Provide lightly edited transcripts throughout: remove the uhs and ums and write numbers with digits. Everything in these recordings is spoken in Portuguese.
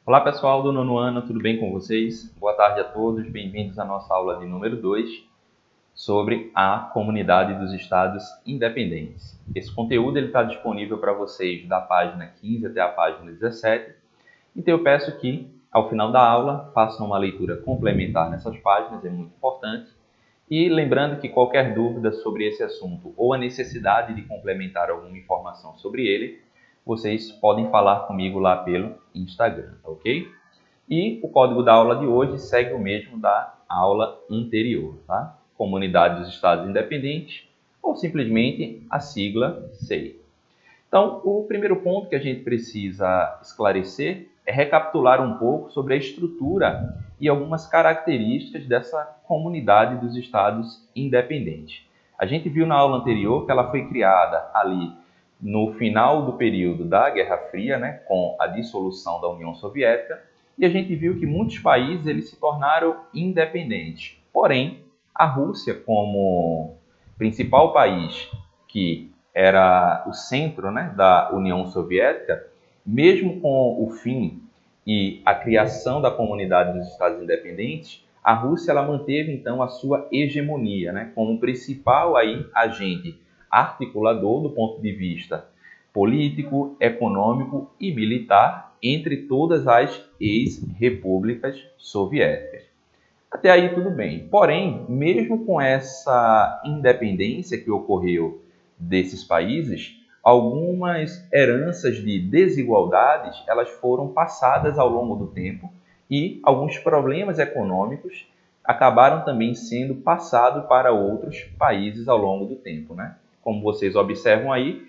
Olá pessoal do nono ano, tudo bem com vocês? Boa tarde a todos, bem-vindos à nossa aula de número 2 sobre a Comunidade dos Estados Independentes. Esse conteúdo está disponível para vocês da página 15 até a página 17, então eu peço que ao final da aula façam uma leitura complementar nessas páginas, é muito importante. E lembrando que qualquer dúvida sobre esse assunto ou a necessidade de complementar alguma informação sobre ele, vocês podem falar comigo lá pelo Instagram, tá ok? E o código da aula de hoje segue o mesmo da aula anterior, tá? Comunidade dos Estados Independentes, ou simplesmente a sigla SEI. Então, o primeiro ponto que a gente precisa esclarecer é recapitular um pouco sobre a estrutura e algumas características dessa comunidade dos Estados Independentes. A gente viu na aula anterior que ela foi criada ali no final do período da Guerra Fria, né, com a dissolução da União Soviética, e a gente viu que muitos países eles se tornaram independentes. Porém, a Rússia, como principal país que era o centro, né, da União Soviética, mesmo com o fim e a criação da Comunidade dos Estados Independentes, a Rússia ela manteve então a sua hegemonia, né, como principal agente articulador do ponto de vista político, econômico e militar entre todas as ex-repúblicas soviéticas. Até aí tudo bem. Porém, mesmo com essa independência que ocorreu desses países, algumas heranças de desigualdades elas foram passadas ao longo do tempo e alguns problemas econômicos acabaram também sendo passados para outros países ao longo do tempo, né? Como vocês observam aí,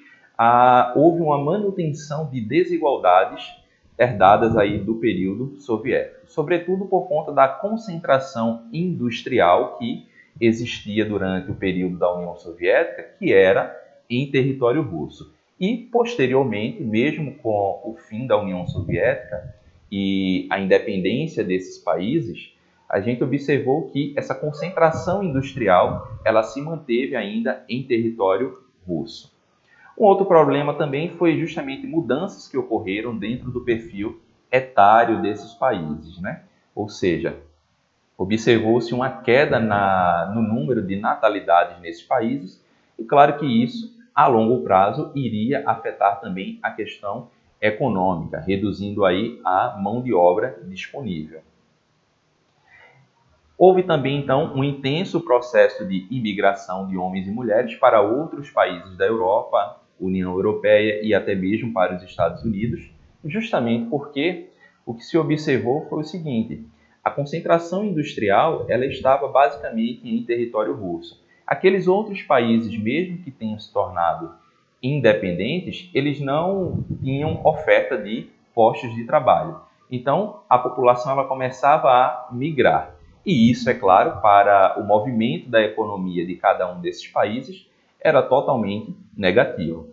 houve uma manutenção de desigualdades herdadas aí do período soviético, sobretudo por conta da concentração industrial que existia durante o período da União Soviética, que era em território russo. E, posteriormente, mesmo com o fim da União Soviética e a independência desses países, a gente observou que essa concentração industrial ela se manteve ainda em território russo. Um outro problema também foi justamente mudanças que ocorreram dentro do perfil etário desses países, né? Ou seja, observou-se uma queda no número de natalidades nesses países e claro que isso, a longo prazo, iria afetar também a questão econômica, reduzindo aí a mão de obra disponível. Houve também, então, um intenso processo de imigração de homens e mulheres para outros países da Europa, União Europeia e até mesmo para os Estados Unidos, justamente porque o que se observou foi o seguinte: a concentração industrial ela estava basicamente em território russo. Aqueles outros países, mesmo que tenham se tornado independentes, eles não tinham oferta de postos de trabalho. Então, a população ela começava a migrar. E isso, é claro, para o movimento da economia de cada um desses países era totalmente negativo.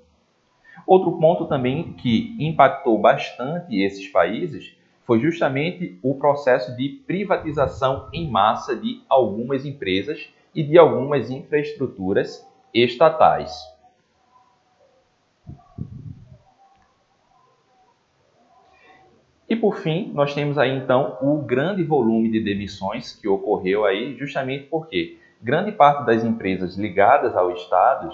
Outro ponto também que impactou bastante esses países foi justamente o processo de privatização em massa de algumas empresas e de algumas infraestruturas estatais. E por fim, nós temos aí então o grande volume de demissões que ocorreu aí justamente porque grande parte das empresas ligadas ao Estado,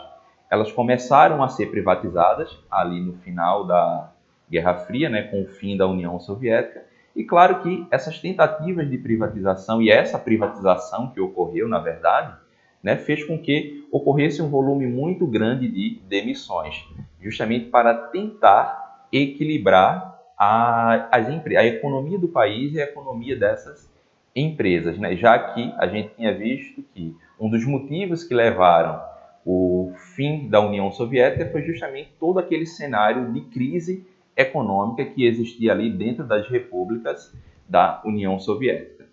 elas começaram a ser privatizadas ali no final da Guerra Fria, né, com o fim da União Soviética. E claro que essas tentativas de privatização e essa privatização que ocorreu, na verdade, né, fez com que ocorresse um volume muito grande de demissões, justamente para tentar equilibrar a economia do país e a economia dessas empresas, né? Já que a gente tinha visto que um dos motivos que levaram o fim da União Soviética foi justamente todo aquele cenário de crise econômica que existia ali dentro das repúblicas da União Soviética.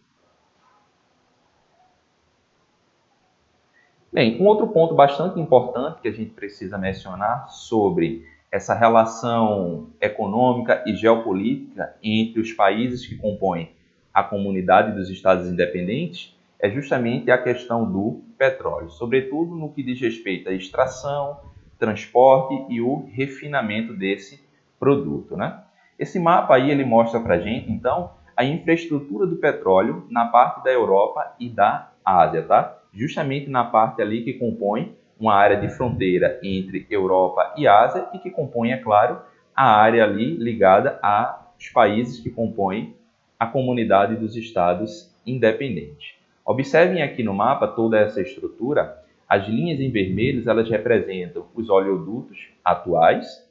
Bem, um outro ponto bastante importante que a gente precisa mencionar sobre essa relação econômica e geopolítica entre os países que compõem a comunidade dos Estados Independentes é justamente a questão do petróleo, sobretudo no que diz respeito à extração, transporte e o refinamento desse produto, né? Esse mapa aí ele mostra para a gente, então, a infraestrutura do petróleo na parte da Europa e da Ásia, tá? Justamente na parte ali que compõe uma área de fronteira entre Europa e Ásia e que compõe, é claro, a área ali ligada aos países que compõem a comunidade dos estados independentes. Observem aqui no mapa toda essa estrutura. As linhas em vermelho, elas representam os oleodutos atuais.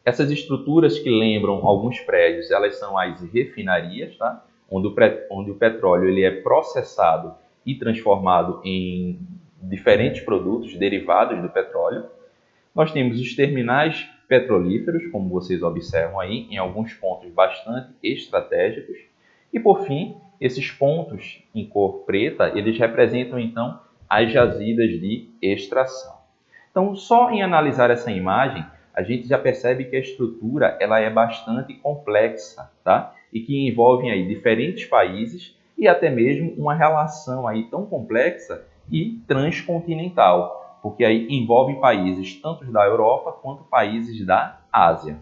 Essas estruturas que lembram alguns prédios, elas são as refinarias, tá? Onde o petróleo ele é processado e transformado em diferentes produtos derivados do petróleo. Nós temos os terminais petrolíferos, como vocês observam aí, em alguns pontos bastante estratégicos. E, por fim, esses pontos em cor preta, eles representam, então, as jazidas de extração. Então, só em analisar essa imagem, a gente já percebe que a estrutura ela é bastante complexa, tá? E que envolve aí diferentes países e até mesmo uma relação aí tão complexa e transcontinental, porque aí envolve países tanto da Europa quanto países da Ásia.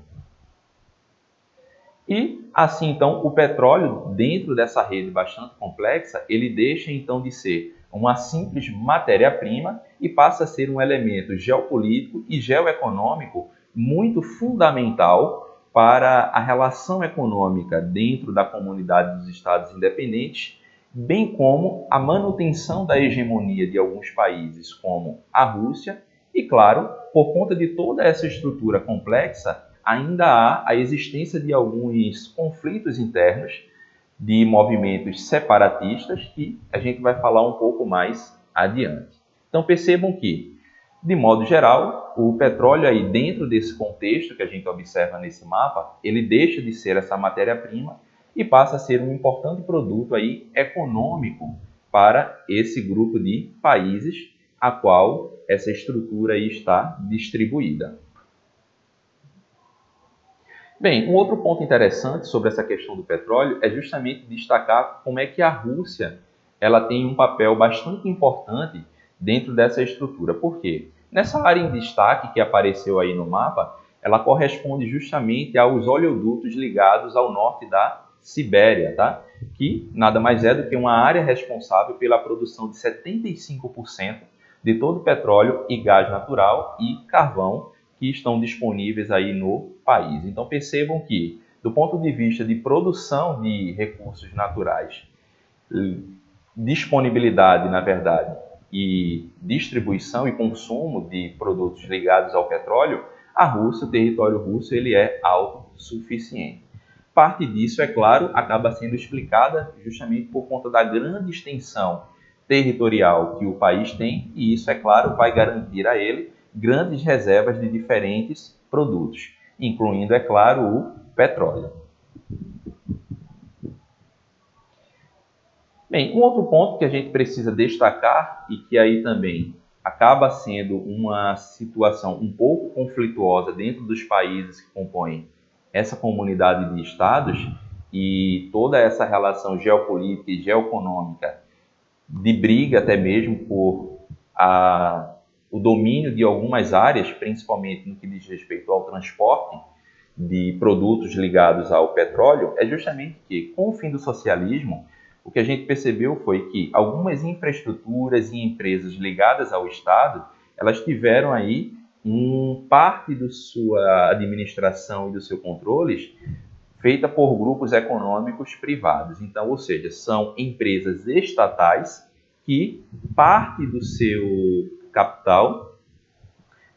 E assim, então, o petróleo, dentro dessa rede bastante complexa, ele deixa então de ser uma simples matéria-prima e passa a ser um elemento geopolítico e geoeconômico muito fundamental para a relação econômica dentro da comunidade dos Estados independentes, bem como a manutenção da hegemonia de alguns países, como a Rússia, e, claro, por conta de toda essa estrutura complexa, ainda há a existência de alguns conflitos internos, de movimentos separatistas, que a gente vai falar um pouco mais adiante. Então percebam que, de modo geral, o petróleo aí dentro desse contexto que a gente observa nesse mapa, ele deixa de ser essa matéria-prima e passa a ser um importante produto aí econômico para esse grupo de países a qual essa estrutura aí está distribuída. Bem, um outro ponto interessante sobre essa questão do petróleo é justamente destacar como é que a Rússia ela tem um papel bastante importante dentro dessa estrutura. Por quê? Nessa área em destaque que apareceu aí no mapa, ela corresponde justamente aos oleodutos ligados ao norte da Sibéria, tá? Que nada mais é do que uma área responsável pela produção de 75% de todo o petróleo e gás natural e carvão que estão disponíveis aí no país. Então percebam que, do ponto de vista de produção de recursos naturais, disponibilidade, na verdade, e distribuição e consumo de produtos ligados ao petróleo, a Rússia, o território russo, ele é autossuficiente. Parte disso, é claro, acaba sendo explicada justamente por conta da grande extensão territorial que o país tem, e isso, é claro, vai garantir a ele grandes reservas de diferentes produtos, incluindo, é claro, o petróleo. Bem, um outro ponto que a gente precisa destacar e que aí também acaba sendo uma situação um pouco conflituosa dentro dos países que compõem essa comunidade de estados e toda essa relação geopolítica e geoeconômica de briga até mesmo por o domínio de algumas áreas, principalmente no que diz respeito ao transporte de produtos ligados ao petróleo, é justamente que, com o fim do socialismo, o que a gente percebeu foi que algumas infraestruturas e empresas ligadas ao Estado, elas tiveram aí parte da sua administração e do seu controle feita por grupos econômicos privados. Então, ou seja, são empresas estatais que parte do seu capital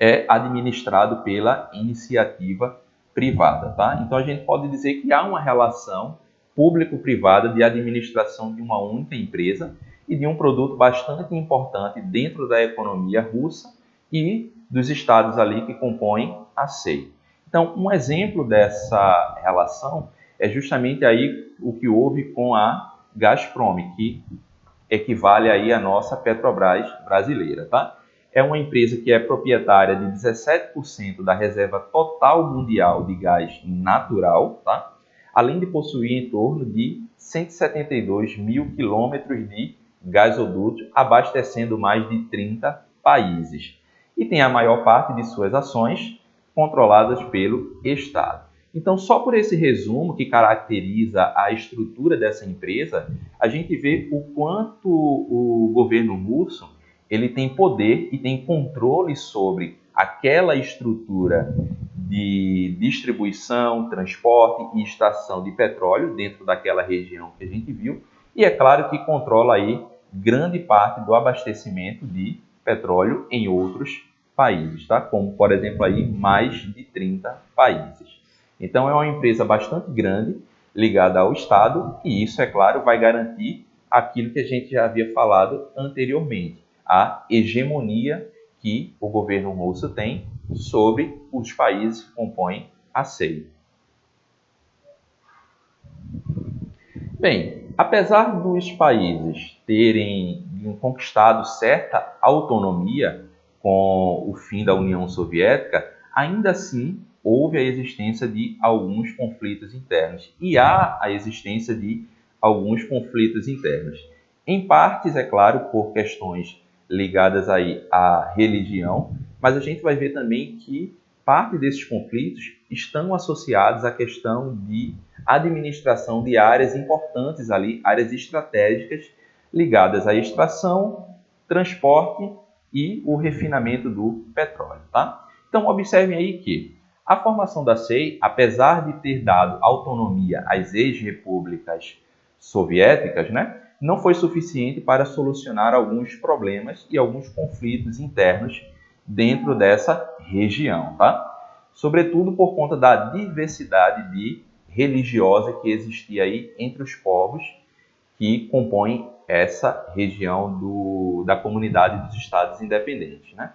é administrado pela iniciativa privada, tá? Então a gente pode dizer que há uma relação público-privada de administração de uma única empresa e de um produto bastante importante dentro da economia russa e dos estados ali que compõem a CEI. Então, um exemplo dessa relação é justamente aí o que houve com a Gazprom, que equivale aí à nossa Petrobras brasileira, tá? É uma empresa que é proprietária de 17% da reserva total mundial de gás natural, tá? Além de possuir em torno de 172 mil quilômetros de gasoduto, abastecendo mais de 30 países. E tem a maior parte de suas ações controladas pelo Estado. Então, só por esse resumo que caracteriza a estrutura dessa empresa, a gente vê o quanto o governo russo ele tem poder e tem controle sobre aquela estrutura de distribuição, transporte e extração de petróleo dentro daquela região que a gente viu, e é claro que controla aí grande parte do abastecimento de petróleo em outros países, tá? Como, por exemplo, aí mais de 30 países. Então, é uma empresa bastante grande, ligada ao Estado, e isso, é claro, vai garantir aquilo que a gente já havia falado anteriormente, a hegemonia que o governo russo tem sobre os países que compõem a CEI. Bem, apesar dos países terem conquistado certa autonomia com o fim da União Soviética, ainda assim houve a existência de alguns conflitos internos e há a existência de alguns conflitos internos. Em partes, é claro, por questões ligadas aí à religião, mas a gente vai ver também que parte desses conflitos estão associados à questão de administração de áreas importantes ali, áreas estratégicas ligadas à extração, transporte e o refinamento do petróleo, tá? Então, observem aí que a formação da CEI, apesar de ter dado autonomia às ex-repúblicas soviéticas, né, não foi suficiente para solucionar alguns problemas e alguns conflitos internos dentro dessa região, tá? Sobretudo por conta da diversidade religiosa que existia aí entre os povos que compõem essa região da comunidade dos Estados Independentes, né?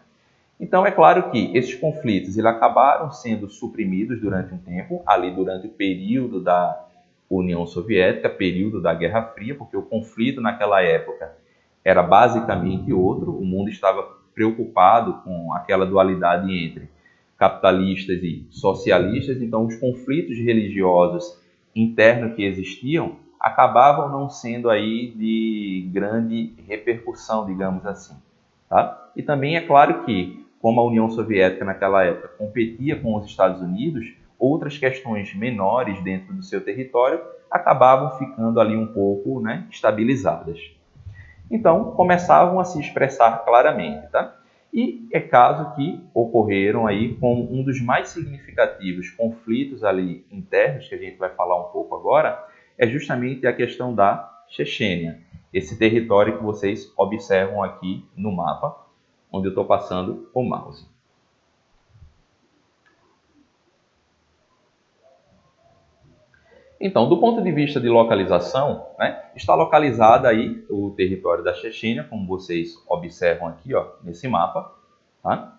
Então, é claro que esses conflitos eles acabaram sendo suprimidos durante um tempo, ali durante o período da União Soviética, período da Guerra Fria, porque o conflito naquela época era basicamente outro, o mundo estava preocupado com aquela dualidade entre capitalistas e socialistas, então os conflitos religiosos internos que existiam acabavam não sendo aí de grande repercussão, digamos assim, tá? E também é claro que, como a União Soviética naquela época competia com os Estados Unidos, outras questões menores dentro do seu território acabavam ficando ali um pouco, né, estabilizadas. Então, começavam a se expressar claramente, tá? E é caso que ocorreram aí como um dos mais significativos conflitos ali internos, que a gente vai falar um pouco agora, é justamente a questão da Chechênia, esse território que vocês observam aqui no mapa, onde eu estou passando o mouse. Então, do ponto de vista de localização, né, está localizado aí o território da Chechênia, como vocês observam aqui, ó, nesse mapa, tá?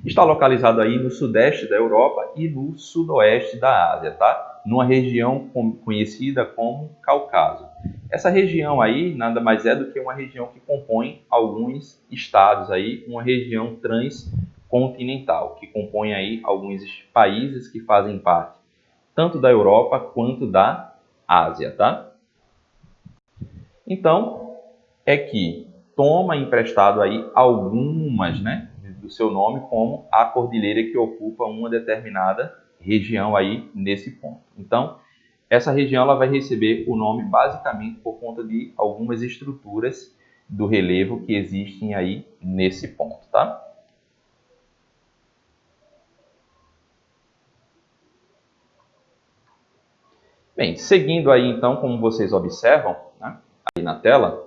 Está localizado aí no sudeste da Europa e no sudoeste da Ásia, tá? Numa região conhecida como Cáucaso. Essa região aí nada mais é do que uma região que compõe alguns estados aí, uma região transcontinental, que compõe aí alguns países que fazem parte tanto da Europa quanto da Ásia, tá? Então, é que toma emprestado aí algumas, né, do seu nome, como a cordilheira que ocupa uma determinada região aí nesse ponto. Então, essa região ela vai receber o nome basicamente por conta de algumas estruturas do relevo que existem aí nesse ponto, tá? Bem, seguindo aí então, como vocês observam, né, aí na tela,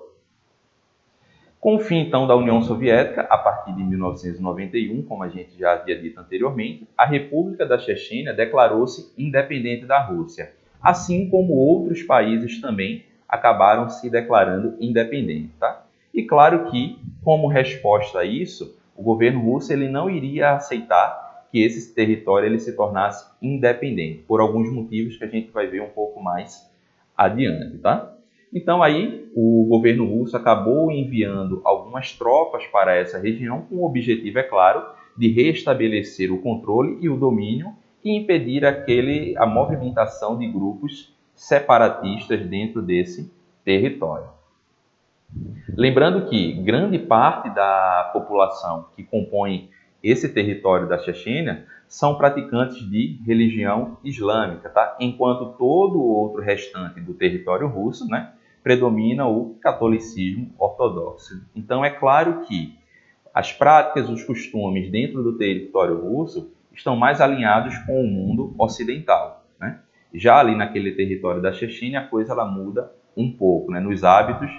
com o fim então da União Soviética, a partir de 1991, como a gente já havia dito anteriormente, a República da Chechênia declarou-se independente da Rússia, assim como outros países também acabaram se declarando independentes, tá? E claro que, como resposta a isso, o governo russo ele não iria aceitar que esse território ele se tornasse independente, por alguns motivos que a gente vai ver um pouco mais adiante, tá? Então aí o governo russo acabou enviando algumas tropas para essa região com o objetivo, é claro, de restabelecer o controle e o domínio e impedir a movimentação de grupos separatistas dentro desse território. Lembrando que grande parte da população que compõe esse território da Chechênia são praticantes de religião islâmica, tá? Enquanto todo o outro restante do território russo, né, predomina o catolicismo ortodoxo. Então, é claro que as práticas, os costumes dentro do território russo estão mais alinhados com o mundo ocidental, né? Já ali naquele território da Chechênia, a coisa ela muda um pouco, né, nos hábitos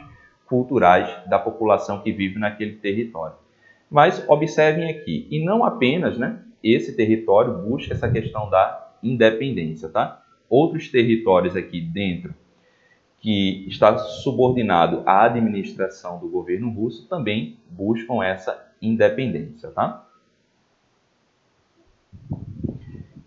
culturais da população que vive naquele território. Mas observem aqui, e não apenas, né, esse território busca essa questão da independência, tá? Outros territórios aqui dentro que está subordinado à administração do governo russo também buscam essa independência, tá?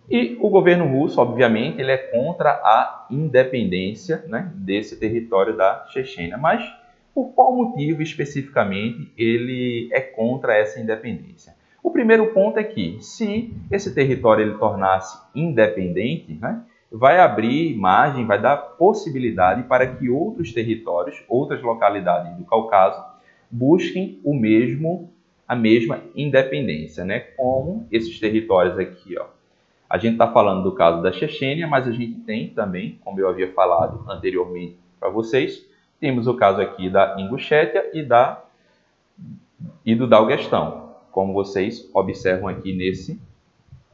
E o governo russo, obviamente, ele é contra a independência, né, desse território da Chechênia. Mas por qual motivo especificamente ele é contra essa independência? O primeiro ponto é que, se esse território ele tornasse independente, né, vai abrir margem, vai dar possibilidade para que outros territórios, outras localidades do Cáucaso, busquem a mesma independência, né, como esses territórios aqui, ó. A gente está falando do caso da Chechênia, mas a gente tem também, como eu havia falado anteriormente para vocês, temos o caso aqui da Ingushétia e do Daguestão, como vocês observam aqui nesse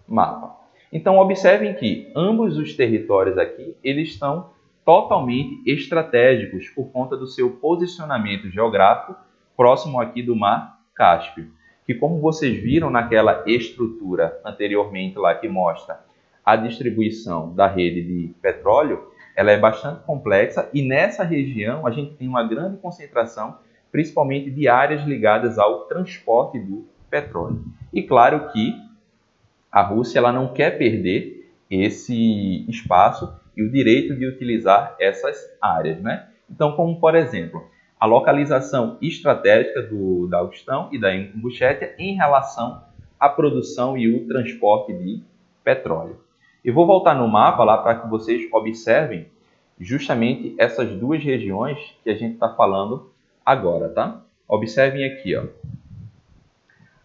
mapa. Então, observem que ambos os territórios aqui, eles estão totalmente estratégicos por conta do seu posicionamento geográfico próximo aqui do Mar Cáspio, que como vocês viram naquela estrutura anteriormente lá que mostra a distribuição da rede de petróleo, ela é bastante complexa e nessa região a gente tem uma grande concentração, principalmente de áreas ligadas ao transporte do petróleo. E claro que a Rússia ela não quer perder esse espaço e o direito de utilizar essas áreas, né? Então, como por exemplo, a localização estratégica do Daguestão e da Ingushétia em relação à produção e o transporte de petróleo. Eu vou voltar no mapa lá para que vocês observem justamente essas duas regiões que a gente está falando agora, tá? Observem aqui, ó,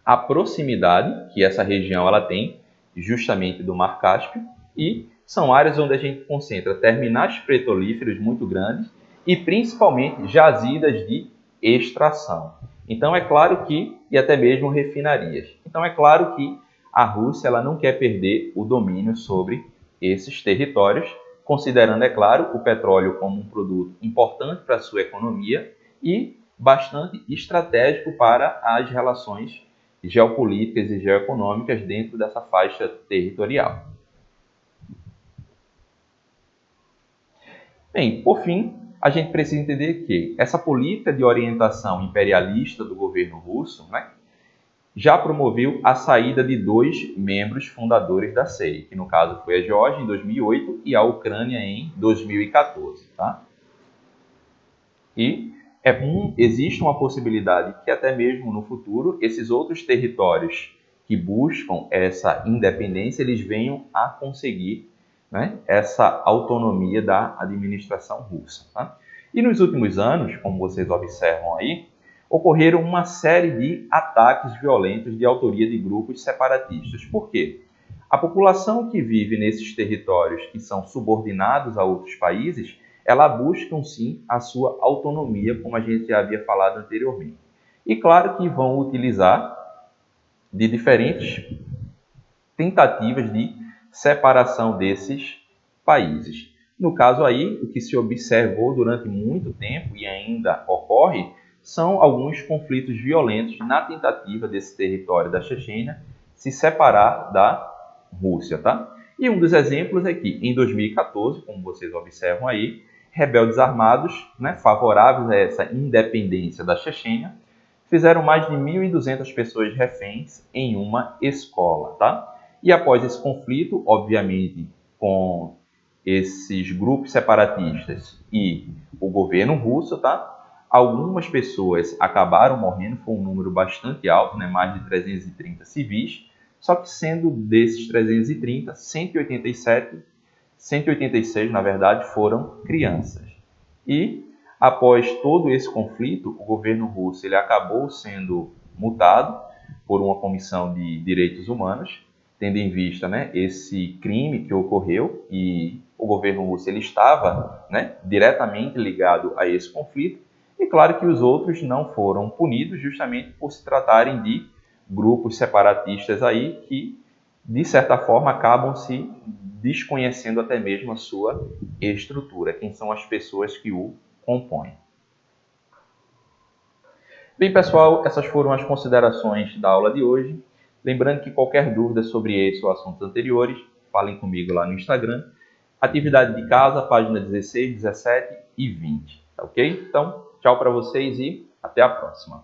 a proximidade que essa região ela tem justamente do Mar Cáspio e são áreas onde a gente concentra terminais petrolíferos muito grandes e principalmente jazidas de extração. Então é claro que, e até mesmo refinarias. Então é claro que a Rússia ela não quer perder o domínio sobre esses territórios, considerando, é claro, o petróleo como um produto importante para a sua economia e bastante estratégico para as relações geopolíticas e geoeconômicas dentro dessa faixa territorial. Bem, por fim, a gente precisa entender que essa política de orientação imperialista do governo russo, né, já promoveu a saída de dois membros fundadores da CEI, que no caso foi a Geórgia em 2008 e a Ucrânia em 2014. Tá? E existe uma possibilidade que até mesmo no futuro esses outros territórios que buscam essa independência, eles venham a conseguir, né, essa autonomia da administração russa. Tá? E nos últimos anos, como vocês observam aí, ocorreram uma série de ataques violentos de autoria de grupos separatistas. Por quê? A população que vive nesses territórios que são subordinados a outros países, ela busca sim a sua autonomia, como a gente já havia falado anteriormente. E claro que vão utilizar de diferentes tentativas de separação desses países. No caso aí, o que se observou durante muito tempo e ainda ocorre são alguns conflitos violentos na tentativa desse território da Chechênia se separar da Rússia, tá? E um dos exemplos é que, em 2014, como vocês observam aí, rebeldes armados, né, favoráveis a essa independência da Chechênia, fizeram mais de 1.200 pessoas reféns em uma escola, tá? E após esse conflito, obviamente, com esses grupos separatistas e o governo russo, tá? Algumas pessoas acabaram morrendo, foi um número bastante alto, né? Mais de 330 civis, só que sendo desses 330, 186, na verdade, foram crianças. E após todo esse conflito, o governo russo ele acabou sendo multado por uma comissão de direitos humanos tendo em vista, né, esse crime que ocorreu, e o governo russo ele estava, né, diretamente ligado a esse conflito. E claro que os outros não foram punidos justamente por se tratarem de grupos separatistas aí que, de certa forma, acabam se desconhecendo até mesmo a sua estrutura, quem são as pessoas que o compõem. Bem, pessoal, essas foram as considerações da aula de hoje. Lembrando que qualquer dúvida sobre esse ou assuntos anteriores, falem comigo lá no Instagram. Atividade de casa, página 16, 17 e 20. Tá ok? Então, tchau para vocês e até a próxima.